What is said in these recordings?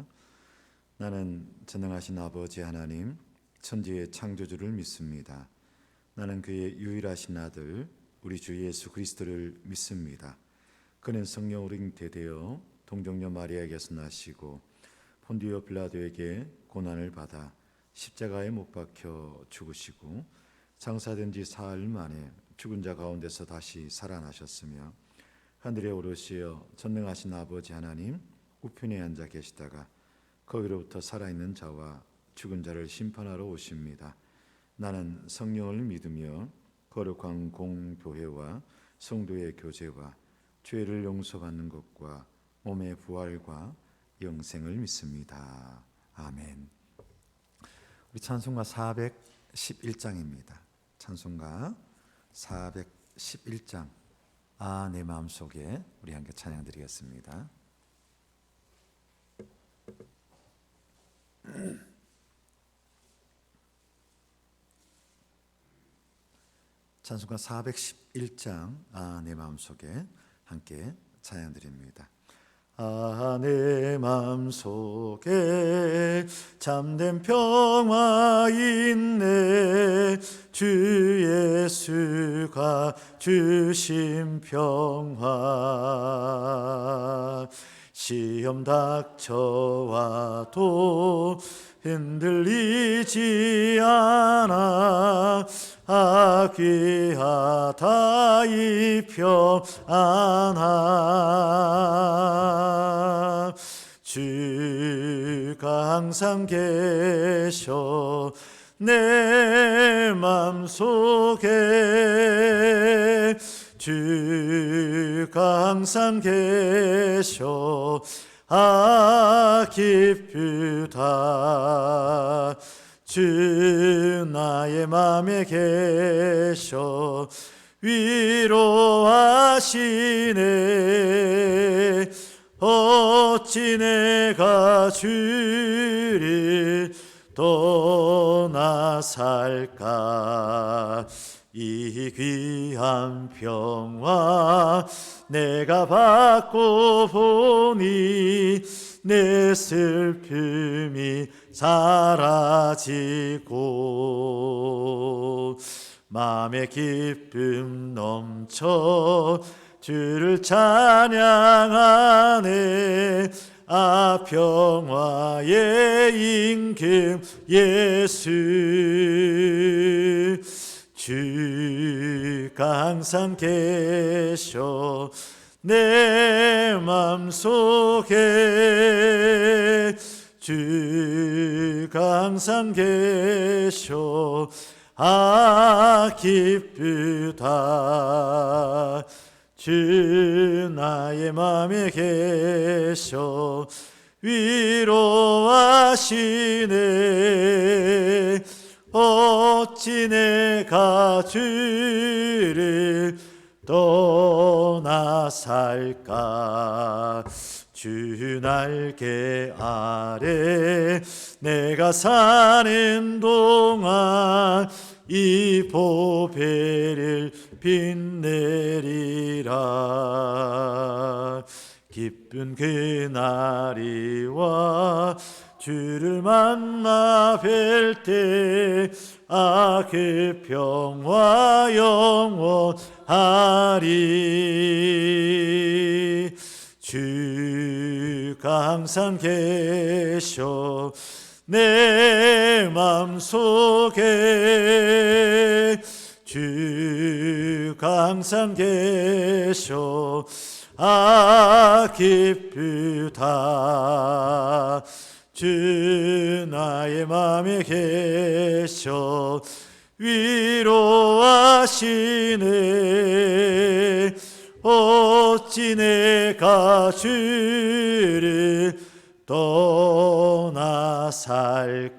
기도합니다. 나는 전능하신 아버지 하나님, 천지의 창조주를 믿습니다. 나는 그의 유일하신 아들 우리 주 예수 그리스도를 믿습니다. 그는 성령으로 잉태되어 동정녀 마리아에게서 나시고 본디오 빌라도에게 고난을 받아 십자가에 못 박혀 죽으시고 장사된 지 사흘 만에 죽은 자 가운데서 다시 살아나셨으며 하늘에 오르시어 전능하신 아버지 하나님 우편에 앉아 계시다가 거기로부터 살아있는 자와 죽은 자를 심판하러 오십니다. 나는 성령을 믿으며 거룩한 공교회와 성도의 교제와 죄를 용서받는 것과 몸의 부활과 영생을 믿습니다. 아멘. 우리 찬송가 411장입니다. 찬송가 411장 내 마음속에 우리 함께 찬양 드리겠습니다. 찬송가 411장 내 마음속에 함께 찬양 드립니다. 내 마음속에 참된 평화 있네 주 예수가 주신 평화 시험 닥쳐와도 흔들리지 않아 귀하다 이 평안아 주가 항상 계셔 내 맘속에 주가 항상 계셔 기쁘다 주 나의 맘에 계셔 위로하시네 어찌 내가 주를 떠나 살까 이 귀한 평화 내가 받고 보니 내 슬픔이 사라지고 마음의 기쁨 넘쳐 주를 찬양하네 평화의 임금 예수 주가 항상 계셔 내 맘속에 주가 항상 계셔 기쁘다 주 나의 맘에 계셔 위로하시네 어찌 내가 주를 떠나 살까 주 날개 아래 내가 사는 동안 이 보배를 빛내리라 기쁜 그날이 와 주를 만나 뵐 때 그 평화 영원하리 주가 항상 계셔 내 맘속에 주가 항상 계셔 기쁘다 주 나의 맘에 계셔 위로하시네 어찌 내가 주를 떠나 살까.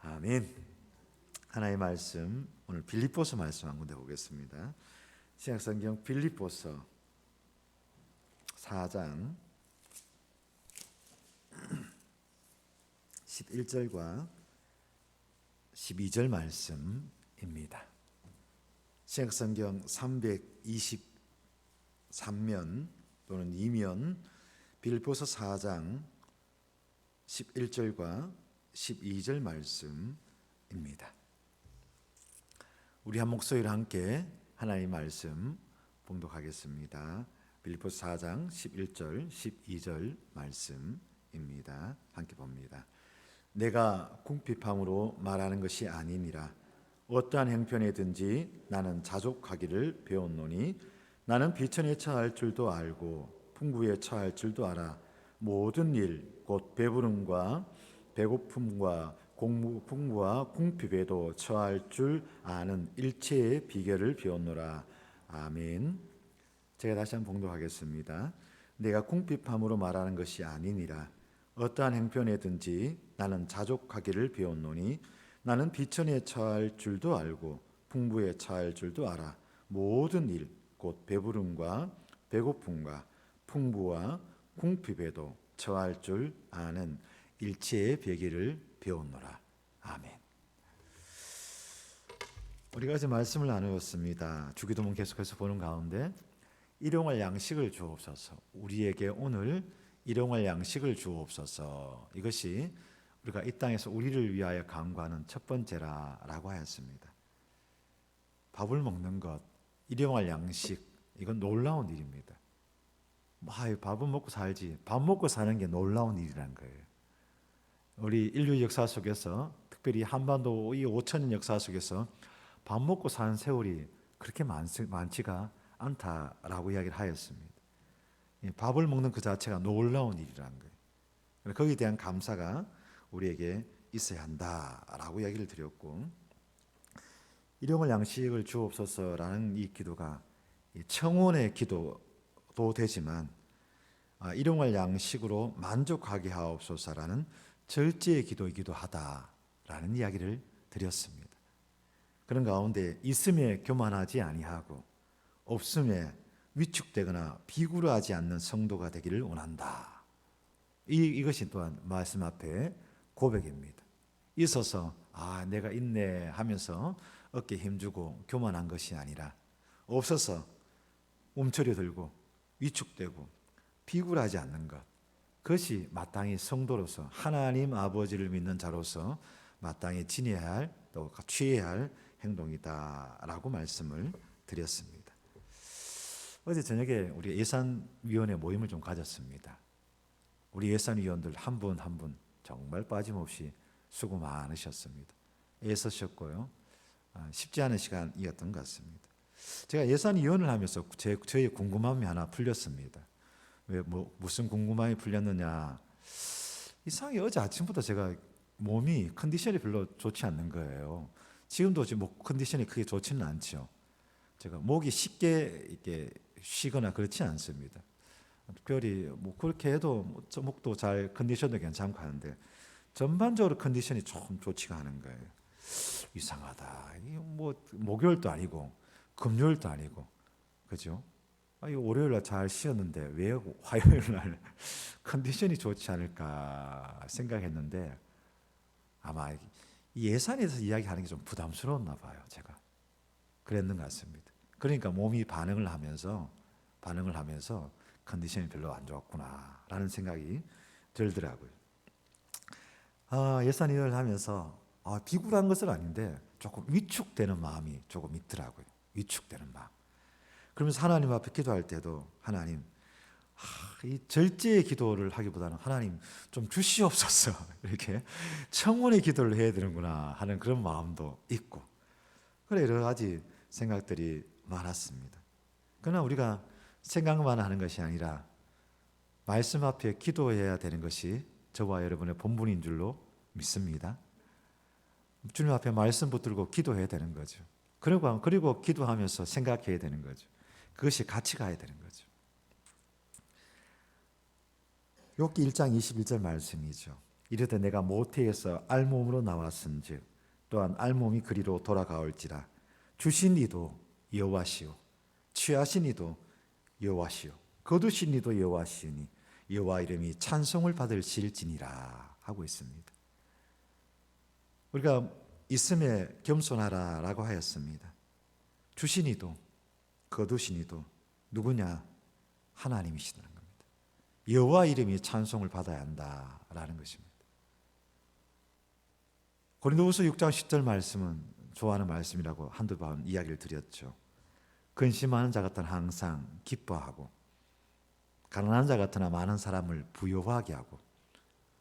아멘. 하나님의 말씀 오늘 빌립보서 말씀 한 군데 보겠습니다. 신약성경 빌립보서 4장 11절과 12절 말씀입니다. 신약성경 323면 또는 2면 빌립보서 4장 11절과 12절 말씀입니다. 우리 한 목소리로 함께 하나님의 말씀 봉독하겠습니다. 빌립보서 4장 11절 12절 말씀입니다. 함께 봅니다. 내가 궁핍함으로 말하는 것이 아니니라. 어떠한 형편에든지 나는 자족하기를 배웠노니 나는 비천에 처할 줄도 알고 풍부에 처할 줄도 알아. 모든 일 곧 배부름과 배고픔과 풍부와 궁핍에도 처할 줄 아는 일체의 비결을 배웠노라. 아멘. 제가 다시 한번 봉독하겠습니다. 내가 궁핍함으로 말하는 것이 아니니라. 어떠한 형편에든지 나는 자족하기를 배웠노니 나는 비천에 처할 줄도 알고 풍부에 처할 줄도 알아. 모든 일 곧 배부름과 배고픔과 풍부와 궁핍에도 처할 줄 아는 일체의 비결을 배웠노라. 아멘. 우리가 어제 말씀을 나누었습니다. 주기도문 계속해서 보는 가운데 일용할 양식을 주옵소서. 우리에게 오늘 일용할 양식을 주옵소서. 이것이 우리가 이 땅에서 우리를 위하여 간구하는 첫 번째라고 하였습니다. 밥을 먹는 것, 일용할 양식, 이건 놀라운 일입니다. 밥은 먹고 살지, 밥 먹고 사는 게 놀라운 일이라는 거예요. 우리 인류 역사 속에서, 특별히 한반도 이 5천년 역사 속에서 밥 먹고 사는 세월이 그렇게 많지가 않다라고 이야기를 하였습니다. 밥을 먹는 그 자체가 놀라운 일이라는 거예요. 거기에 대한 감사가 우리에게 있어야 한다라고 이야기를 드렸고, 일용할 양식을 주옵소서라는 이 기도가 청원의 기도도 되지만 일용할 양식으로 만족하게 하옵소서라는 절제의 기도이기도 하다라는 이야기를 드렸습니다. 그런 가운데 있음에 교만하지 아니하고 없음에 위축되거나 비굴하지 않는 성도가 되기를 원한다. 이것이 또한 말씀 앞에 고백입니다. 있어서 내가 있네 하면서 어깨에 힘주고 교만한 것이 아니라 없어서 움츠려들고 위축되고 비굴하지 않는 것, 그것이 마땅히 성도로서 하나님 아버지를 믿는 자로서 마땅히 지내야 할, 또 취해야 할 행동이다라고 말씀을 드렸습니다. 어제 저녁에 우리 예산위원회 모임을 좀 가졌습니다. 우리 예산위원들 한 분 한 분 정말 빠짐없이 수고 많으셨습니다. 애쓰셨고요. 쉽지 않은 시간이었던 것 같습니다. 제가 예산위원을 하면서 저의 궁금함이 하나 풀렸습니다. 무슨 궁금함이 풀렸느냐. 이상하게 어제 아침부터 제가 몸이 컨디션이 별로 좋지 않는 거예요. 지금도 지금 컨디션이 크게 좋지는 않죠. 제가 목이 쉽게 이렇게 쉬거나 그렇지 않습니다. 특별히 그렇게 해도 목도 잘 컨디션도 괜찮고 하는데 전반적으로 컨디션이 조금 좋지가 않은 거예요. 이상하다. 목요일도 아니고 금요일도 아니고, 그죠? 월요일 날 잘 쉬었는데 왜 화요일 날 컨디션이 좋지 않을까 생각했는데 아마 이 예산에서 이야기하는 게 좀 부담스러웠나 봐요. 제가 그랬는 것 같습니다. 그러니까 몸이 반응을 하면서 컨디션이 별로 안 좋았구나라는 생각이 들더라고요. 예산위원을 하면서 비굴한 것은 아닌데 조금 위축되는 마음이 조금 있더라고요. 위축되는 마음. 그러면서 하나님 앞에 기도할 때도 하나님, 이 절제의 기도를 하기보다는 하나님 좀 주시옵소서 이렇게 청원의 기도를 해야 되는구나 하는 그런 마음도 있고, 그래 여러 가지 생각들이 많았습니다. 그러나 우리가 생각만 하는 것이 아니라 말씀 앞에 기도해야 되는 것이 저와 여러분의 본분인 줄로 믿습니다. 주님 앞에 말씀 붙들고 기도해야 되는 거죠. 그리고 기도하면서 생각해야 되는 거죠. 그것이 같이 가야 되는 거죠. 욥기 1장 21절 말씀이죠. 이르되 내가 모태에서 알몸으로 나왔은즉 또한 알몸이 그리로 돌아가올지라. 주신 이도 여호와시오, 취하신 이도 여호와시오, 거두신 이도 여호와시니 여호와 이름이 찬송을 받을실지니라 하고 있습니다. 우리가 있음에 겸손하라라고 하였습니다. 주신 이도 거두신 이도 누구냐? 하나님이시라는 겁니다. 여호와 이름이 찬송을 받아야 한다라는 것입니다. 고린도후서 6장 10절 말씀은 좋아하는 말씀이라고 한두 번 이야기를 드렸죠. 근심하는 자 같은 항상 기뻐하고 가난한 자 같으나 많은 사람을 부요하게 하고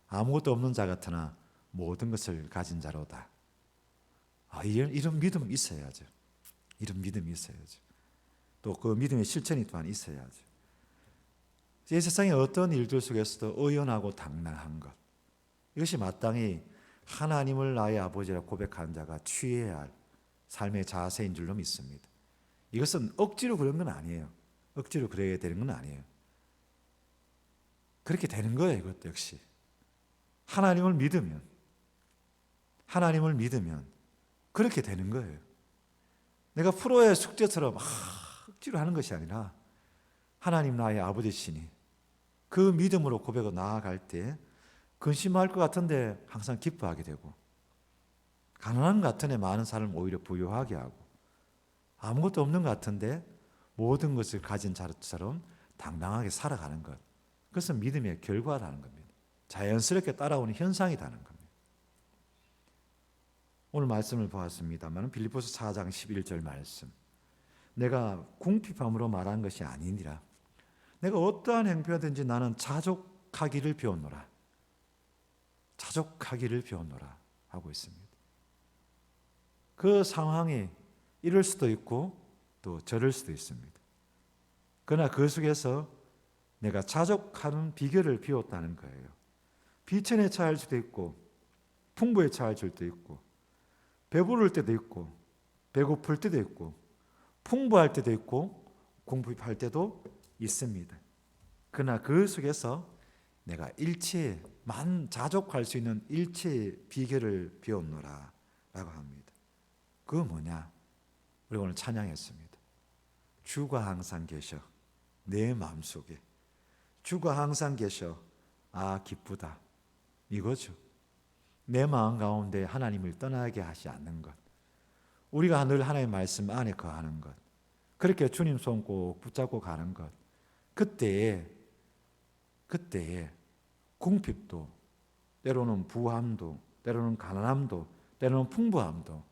아무것도 없는 자 같으나 모든 것을 가진 자로다. 이런 믿음이 있어야죠. 이런 믿음이 있어야죠. 또 그 믿음의 실천이 또한 있어야죠. 이 세상의 어떤 일들 속에서도 의연하고 당당한 것, 이것이 마땅히 하나님을 나의 아버지라 고백하는 자가 취해야 할 삶의 자세인 줄로 믿습니다. 이것은 억지로 그런 건 아니에요. 억지로 그래야 되는 건 아니에요. 그렇게 되는 거예요. 이것도 역시 하나님을 믿으면 그렇게 되는 거예요. 내가 프로의 숙제처럼 억지로 하는 것이 아니라 하나님 나의 아버지시니 그 믿음으로 고백을 나아갈 때 근심할 것 같은데 항상 기뻐하게 되고 가난한 것 같은데 많은 사람을 오히려 부유하게 하고 아무것도 없는 것 같은데 모든 것을 가진 자처럼 당당하게 살아가는 것, 그것은 믿음의 결과라는 겁니다. 자연스럽게 따라오는 현상이라는 겁니다. 오늘 말씀을 보았습니다만 빌립보서 4장 11절 말씀, 내가 궁핍함으로 말한 것이 아니니라. 내가 어떠한 행편이든지 나는 자족하기를 배웠노라. 자족하기를 배웠노라 하고 있습니다. 그 상황이 이럴 수도 있고 또 저럴 수도 있습니다. 그러나 그 속에서 내가 자족하는 비결을 배웠다는 거예요. 비천에 처할 수도 있고 풍부에 처할 수도 있고 배부를 때도 있고 배고플 때도 있고 풍부할 때도 있고 궁핍할 때도 있습니다. 그러나 그 속에서 내가 일체에 자족할 수 있는 일체의 비결을 배웠노라 라고 합니다. 그거 뭐냐? 우리 오늘 찬양했습니다. 주가 항상 계셔 내 마음속에. 주가 항상 계셔 기쁘다, 이거죠. 내 마음 가운데 하나님을 떠나게 하지 않는 것, 우리가 늘 하나님의 말씀 안에 거하는 것, 그렇게 주님 손 꼭 붙잡고 가는 것, 그때에 궁핍도, 때로는 부함도, 때로는 가난함도, 때로는 풍부함도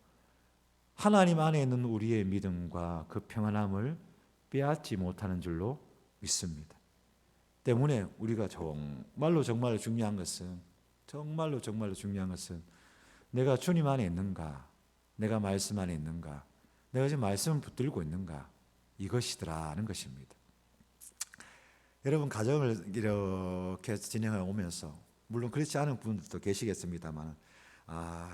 하나님 안에 있는 우리의 믿음과 그 평안함을 빼앗지 못하는 줄로 믿습니다. 때문에 우리가 정말로 중요한 것은 내가 주님 안에 있는가, 내가 말씀 안에 있는가, 내가 지금 말씀을 붙들고 있는가, 이것이더라는 것입니다. 여러분 가정을 이렇게 진행해 오면서 물론 그렇지 않은 분들도 계시겠습니다만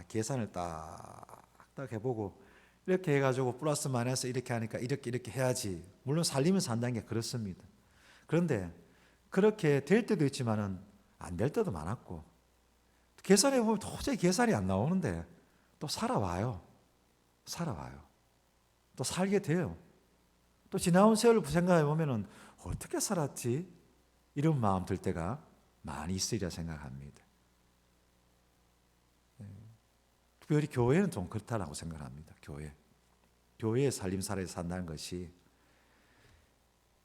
계산을 딱 해보고 이렇게 해가지고 플러스 마이너스 이렇게 하니까 이렇게 해야지. 물론 살림을 산다는 게 그렇습니다. 그런데 그렇게 될 때도 있지만은 안 될 때도 많았고 계산해 보면 도저히 계산이 안 나오는데 또 살아와요. 또 살게 돼요. 또 지나온 세월을 생각해 보면은 어떻게 살았지? 이런 마음 들 때가 많이 있으리라 생각합니다. 특별히 교회는 좀 그렇다라고 생각합니다. 교회의 살림살이를 산다는 것이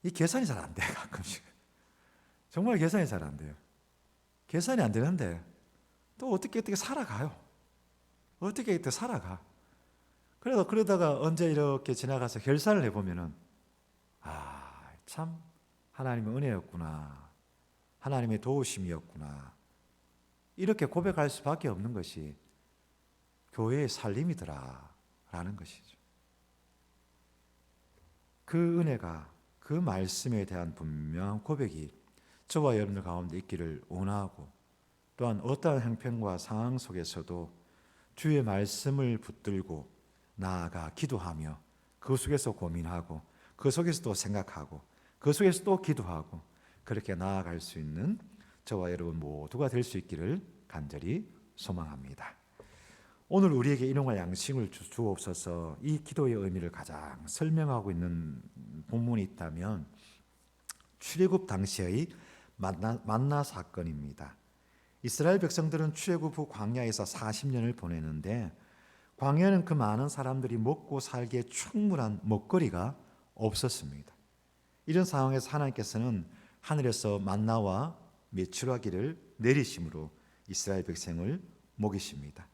이 계산이 잘 안 돼요. 가끔씩 정말 계산이 잘 안 돼요. 계산이 안 되는데 또 어떻게 살아가요. 어떻게 살아가. 그러다가 언제 이렇게 지나가서 결산을 해보면은 참 하나님의 은혜였구나, 하나님의 도우심이었구나, 이렇게 고백할 수밖에 없는 것이 교회의 살림이더라라는 것이죠. 그 은혜가, 그 말씀에 대한 분명한 고백이 저와 여러분들 가운데 있기를 원하고, 또한 어떠한 형편과 상황 속에서도 주의 말씀을 붙들고 나아가 기도하며 그 속에서 고민하고 그 속에서 또 생각하고 그 속에서 또 기도하고 그렇게 나아갈 수 있는 저와 여러분 모두가 될 수 있기를 간절히 소망합니다. 오늘 우리에게 일용할 양식을 주옵소서. 이 기도의 의미를 가장 설명하고 있는 본문이 있다면 출애굽 당시의 만나 사건입니다. 이스라엘 백성들은 출애굽 후 광야에서 40년을 보내는데 광야는 그 많은 사람들이 먹고 살기에 충분한 먹거리가 없었습니다. 이런 상황에서 하나님께서는 하늘에서 만나와 메추라기를 내리심으로 이스라엘 백성을 먹이십니다.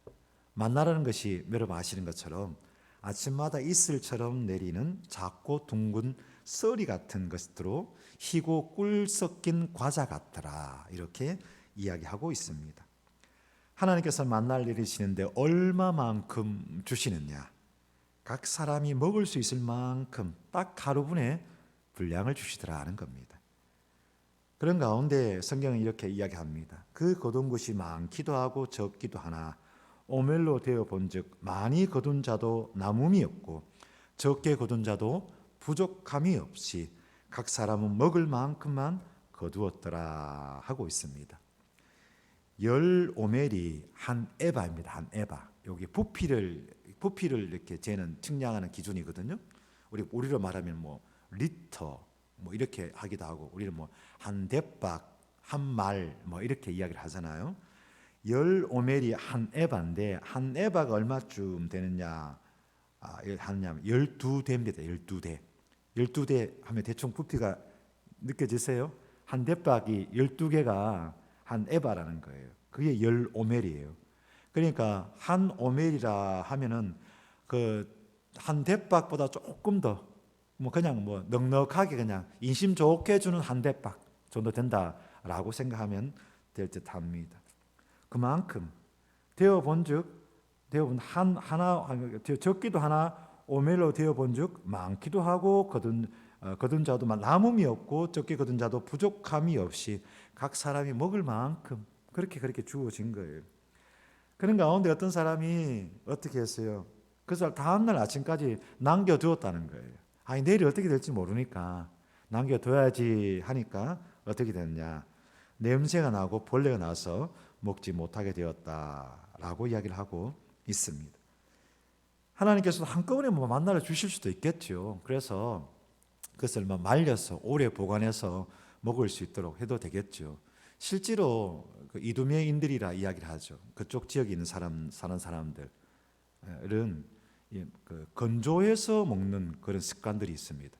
만나라는 것이 여러분 아시는 것처럼 아침마다 이슬처럼 내리는 작고 둥근 썰이 같은 것으로 희고 꿀 섞인 과자 같더라, 이렇게 이야기하고 있습니다. 하나님께서 만나를 내리시는데 얼마만큼 주시느냐? 각 사람이 먹을 수 있을 만큼 딱 하루분의 분량을 주시더라는 겁니다. 그런 가운데 성경은 이렇게 이야기합니다. 그 거둔 것이 많기도 하고 적기도 하나 오멜로 되어 본즉 많이 거둔 자도 남음이 없고 적게 거둔 자도 부족함이 없이 각 사람은 먹을 만큼만 거두었더라 하고 있습니다. 10오멜이 한 에바입니다. 한 에바. 여기 부피를 이렇게 재는 측량하는 기준이거든요. 우리로 말하면 뭐 리터 뭐 이렇게 하기도 하고, 우리는 뭐 한 대박, 한 말 뭐 이렇게 이야기를 하잖아요. 10오멜이 한 에바인데 한 에바가 얼마쯤 되느냐 하냐면 12대입니다. 12대. 12대 하면 대충 부피가 느껴지세요? 한 대박이 12개가 한 에바라는 거예요. 그게 10오멜이에요. 그러니까 한 오멜이라 하면은 그 한 대박보다 조금 더 뭐 그냥 뭐 넉넉하게 그냥 인심 좋게 주는 한 대박 정도 된다라고 생각하면 될 듯합니다. 그만큼 되어본즉 하나 적기도 하나 오멜로 되어본즉 많기도 하고 거둔 자도 남음이 없고 적게 거둔 자도 부족함이 없이 각 사람이 먹을 만큼 그렇게 주어진 거예요. 그런 가운데 어떤 사람이 어떻게 했어요? 그 사람 다음날 아침까지 남겨두었다는 거예요. 아니 내일이 어떻게 될지 모르니까 남겨둬야지 하니까 어떻게 됐냐? 냄새가 나고 벌레가 나서 먹지 못하게 되었다라고 이야기를 하고 있습니다. 하나님께서도 한꺼번에 뭐 만나를 주실 수도 있겠죠. 그래서 그것을 말려서 오래 보관해서 먹을 수 있도록 해도 되겠죠. 실제로 그 이두메인들이라 이야기를 하죠. 그쪽 지역에 있는 사는 사람들은 그 건조해서 먹는 그런 습관들이 있습니다.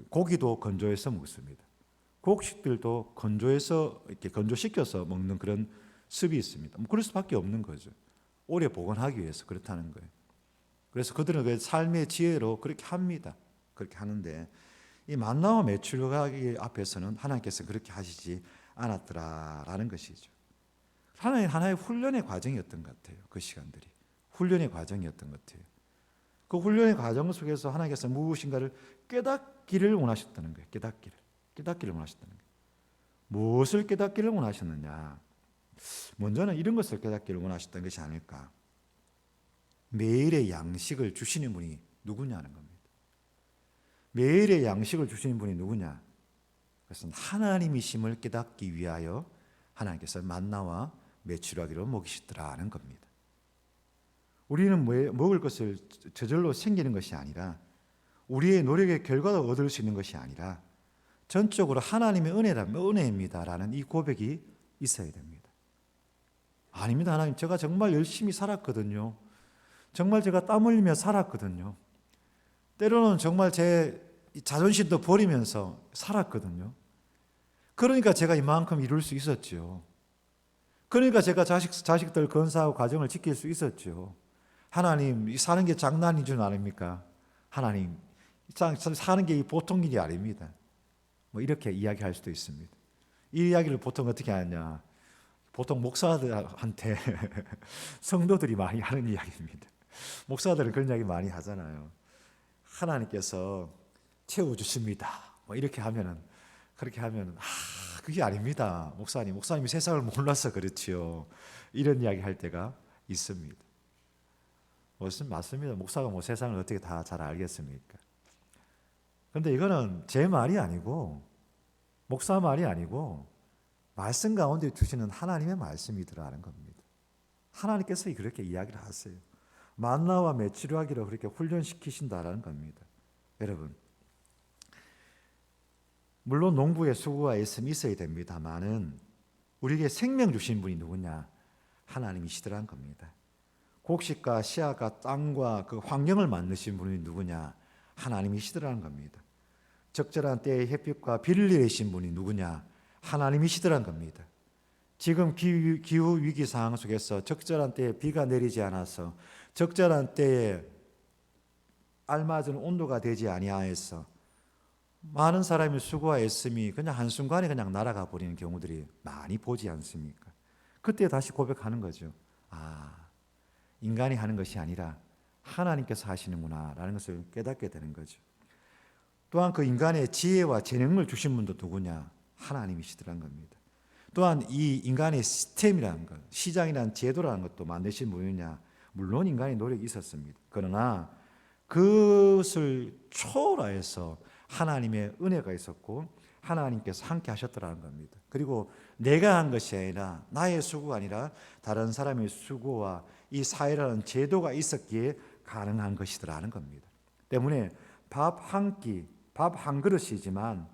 고기도 건조해서 먹습니다. 곡식들도 건조해서 이렇게 건조시켜서 먹는 그런 습이 있습니다. 그럴 수밖에 없는 거죠. 오래 보관하기 위해서 그렇다는 거예요. 그래서 그들은 그 삶의 지혜로 그렇게 합니다. 그렇게 하는데 이 만나와 메추라기 앞에서는 하나님께서 그렇게 하시지 않았더라라는 것이죠. 하나의 훈련의 과정이었던 것 같아요. 그 시간들이 훈련의 과정이었던 것 같아요. 그 훈련의 과정 속에서 하나님께서 무엇인가를 깨닫기를 원하셨다는 거예요. 깨닫기를 원하셨다는 거예요. 무엇을 깨닫기를 원하셨느냐? 먼저는 이런 것을 깨닫기를 원하셨던 것이 아닐까. 매일의 양식을 주시는 분이 누구냐는 겁니다. 매일의 양식을 주시는 분이 누구냐? 그것은 하나님이심을 깨닫기 위하여 하나님께서 만나와 메추라기로 먹이시더라는 겁니다. 우리는 먹을 것을 저절로 생기는 것이 아니라 우리의 노력의 결과로 얻을 수 있는 것이 아니라 전적으로 하나님의 은혜입니다라는 이 고백이 있어야 됩니다. 아닙니다. 하나님, 제가 정말 열심히 살았거든요. 정말 제가 땀 흘리며 살았거든요. 때로는 정말 제 자존심도 버리면서 살았거든요. 그러니까 제가 이만큼 이룰 수 있었죠. 그러니까 제가 자식들 건사하고 가정을 지킬 수 있었죠. 하나님, 사는 게 장난인 줄 아닙니까? 하나님, 사는 게 보통 일이 아닙니다. 뭐 이렇게 이야기할 수도 있습니다. 이 이야기를 보통 어떻게 하냐? 보통 목사들한테 성도들이 많이 하는 이야기입니다. 목사들은 그런 이야기 많이 하잖아요. 하나님께서 채워주십니다. 뭐 이렇게 하면은, 그렇게 하면은, 그게 아닙니다. 목사님이 세상을 몰라서 그렇지요. 이런 이야기 할 때가 있습니다. 맞습니다. 목사가 뭐 세상을 어떻게 다 잘 알겠습니까? 그런데 이거는 제 말이 아니고, 목사 말이 아니고, 말씀 가운데 주시는 하나님의 말씀이더라는 겁니다. 하나님께서 그렇게 이야기를 하세요. 만나와 메추라기로 그렇게 훈련시키신다라는 겁니다. 여러분, 물론 농부의 수고가 있어야 됩니다만은 우리에게 생명 주신 분이 누구냐? 하나님이시더라는 겁니다. 곡식과 씨앗과 땅과 그 환경을 만드신 분이 누구냐? 하나님이시더라는 겁니다. 적절한 때에 햇빛과 비를 내리신 분이 누구냐? 하나님이시더란 겁니다. 지금 기후 위기 상황 속에서 적절한 때에 비가 내리지 않아서 적절한 때에 알맞은 온도가 되지 아니하여서 많은 사람이 수고와 애씀이 그냥 한순간에 그냥 날아가 버리는 경우들이 많이 보지 않습니까? 그때 다시 고백하는 거죠. 인간이 하는 것이 아니라 하나님께서 하시는구나 라는 것을 깨닫게 되는 거죠. 또한 그 인간의 지혜와 재능을 주신 분도 누구냐? 하나님이시더란 겁니다. 또한 이 인간의 시스템이라는 것, 시장이라는 제도라는 것도 만드신 분이냐? 물론 인간의 노력이 있었습니다. 그러나 그것을 초월해서 하나님의 은혜가 있었고 하나님께서 함께 하셨더라는 겁니다. 그리고 내가 한 것이 아니라 나의 수고가 아니라 다른 사람의 수고와 이 사회라는 제도가 있었기에 가능한 것이더라는 겁니다. 때문에 밥 한 끼, 밥 한 그릇이지만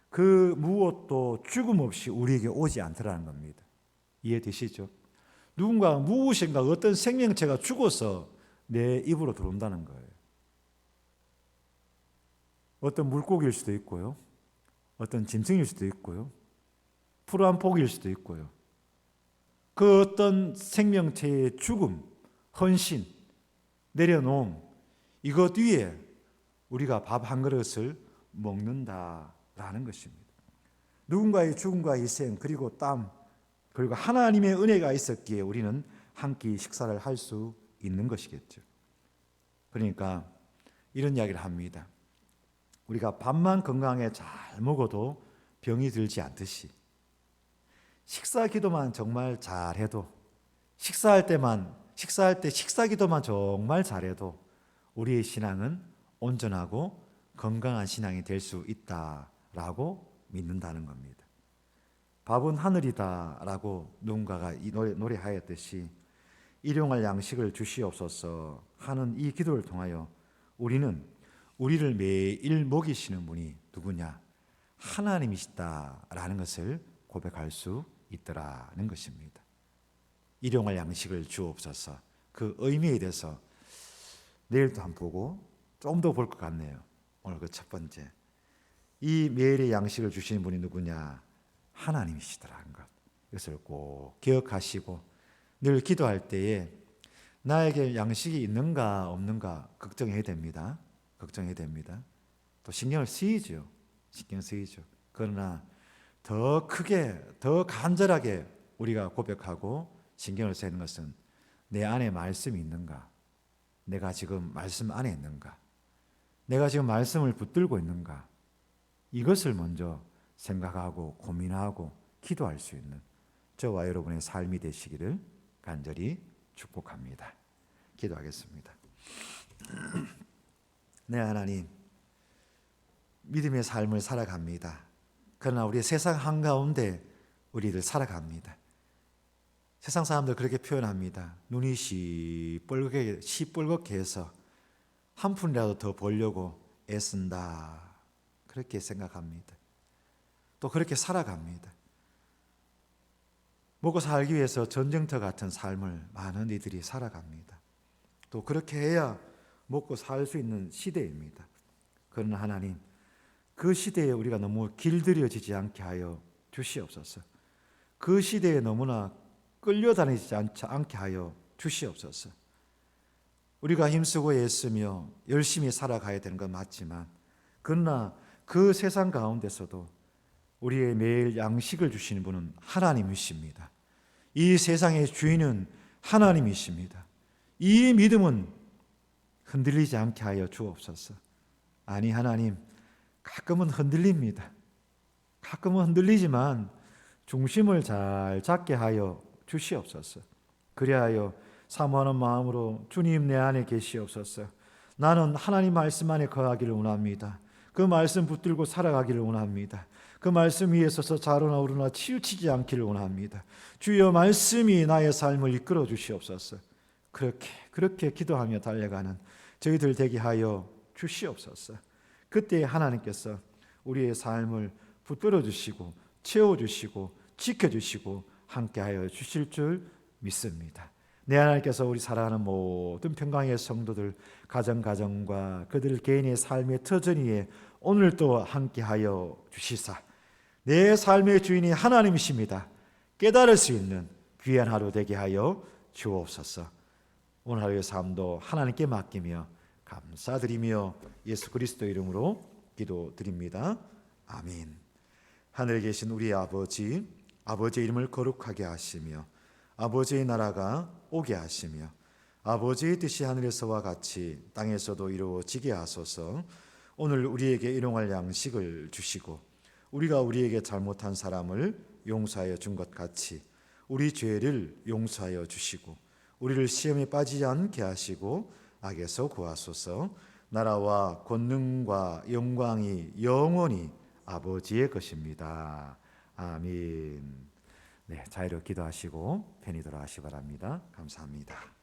그 무엇도 죽음 없이 우리에게 오지 않더라는 겁니다. 이해되시죠? 누군가 무엇인가 어떤 생명체가 죽어서 내 입으로 들어온다는 거예요. 어떤 물고기일 수도 있고요. 어떤 짐승일 수도 있고요. 풀 한 포기일 수도 있고요. 그 어떤 생명체의 죽음, 헌신, 내려놓음, 이것 위에 우리가 밥 한 그릇을 먹는다라는 것입니다. 누군가의 죽음과 희생, 그리고 땀, 그리고 하나님의 은혜가 있었기에 우리는 한 끼 식사를 할 수 있는 것이겠죠. 그러니까 이런 이야기를 합니다. 우리가 밥만 건강하게 잘 먹어도 병이 들지 않듯이 식사 기도만 정말 잘해도 식사할 때 식사 기도만 정말 잘해도 우리의 신앙은 온전하고 건강한 신앙이 될 수 있다라고 믿는다는 겁니다. 밥은 하늘이다라고 누군가가 이 노래하였듯이 일용할 양식을 주시옵소서 하는 이 기도를 통하여 우리를 매일 먹이시는 분이 누구냐? 하나님이시다라는 것을 고백할 수 있더라는 것입니다. 일용할 양식을 주옵소서. 그 의미에 대해서 내일도 한번 보고 좀 더 볼 것 같네요. 오늘 그 첫 번째, 이 매일의 양식을 주시는 분이 누구냐? 하나님이시더라는 것. 이것을 꼭 기억하시고 늘 기도할 때에 나에게 양식이 있는가 없는가 걱정해야 됩니다. 걱정해야 됩니다. 또 신경을 쓰이죠. 그러나 더 크게, 더 간절하게 우리가 고백하고 신경을 쓰는 것은 내 안에 말씀이 있는가? 내가 지금 말씀 안에 있는가? 내가 지금 말씀을 붙들고 있는가? 이것을 먼저 생각하고 고민하고 기도할 수 있는 저와 여러분의 삶이 되시기를 간절히 축복합니다. 기도하겠습니다. 네, 하나님, 믿음의 삶을 살아갑니다. 그러나 우리 세상 한가운데 우리들 살아갑니다. 세상 사람들 그렇게 표현합니다. 눈이 시뻘겋게 해서 한 푼이라도 더 벌려고 애쓴다. 그렇게 생각합니다. 또 그렇게 살아갑니다. 먹고 살기 위해서 전쟁터 같은 삶을 많은 이들이 살아갑니다. 또 그렇게 해야 먹고 살 수 있는 시대입니다. 그러나 하나님, 그 시대에 우리가 너무 길들여지지 않게 하여 주시옵소서. 그 시대에 너무나 끌려다니지 않게 하여 주시옵소서. 우리가 힘쓰고 애쓰며 열심히 살아가야 되는 건 맞지만 그러나 그 세상 가운데서도 우리의 매일 양식을 주시는 분은 하나님이십니다. 이 세상의 주인은 하나님이십니다. 이 믿음은 흔들리지 않게 하여 주옵소서. 아니 하나님, 가끔은 흔들립니다. 가끔은 흔들리지만 중심을 잘 잡게 하여 주시옵소서. 그리하여 사모하는 마음으로 주님 내 안에 계시옵소서. 나는 하나님 말씀 안에 거하기를 원합니다. 그 말씀 붙들고 살아가기를 원합니다. 그 말씀 위에 서서 자로나 우르나 치우치지 않기를 원합니다. 주여 말씀이 나의 삶을 이끌어 주시옵소서. 그렇게 기도하며 달려가는 저희들 되게 하여 주시옵소서. 그때 하나님께서 우리의 삶을 붙들어 주시고 채워주시고 지켜주시고 함께하여 주실 줄 믿습니다. 내 하나님께서 우리 사랑하는 모든 평강의 성도들 가정과 그들 개인의 삶의 터전 위에 오늘도 함께하여 주시사 내 삶의 주인이 하나님이십니다 깨달을 수 있는 귀한 하루 되게 하여 주옵소서. 오늘 하루의 삶도 하나님께 맡기며 감사드리며 예수 그리스도 이름으로 기도드립니다. 아멘. 하늘에 계신 우리 아버지, 아버지의 이름을 거룩하게 하시며 아버지의 나라가 오게 하시며 아버지의 뜻이 하늘에서와 같이 땅에서도 이루어지게 하소서. 오늘 우리에게 일용할 양식을 주시고 우리가 우리에게 잘못한 사람을 용서하여 준 것 같이 우리 죄를 용서하여 주시고 우리를 시험에 빠지지 않게 하시고 악에서 구하소서. 나라와 권능과 영광이 영원히 아버지의 것입니다. 아멘. 네, 자유롭게 기도하시고 편히 돌아가시 바랍니다. 감사합니다.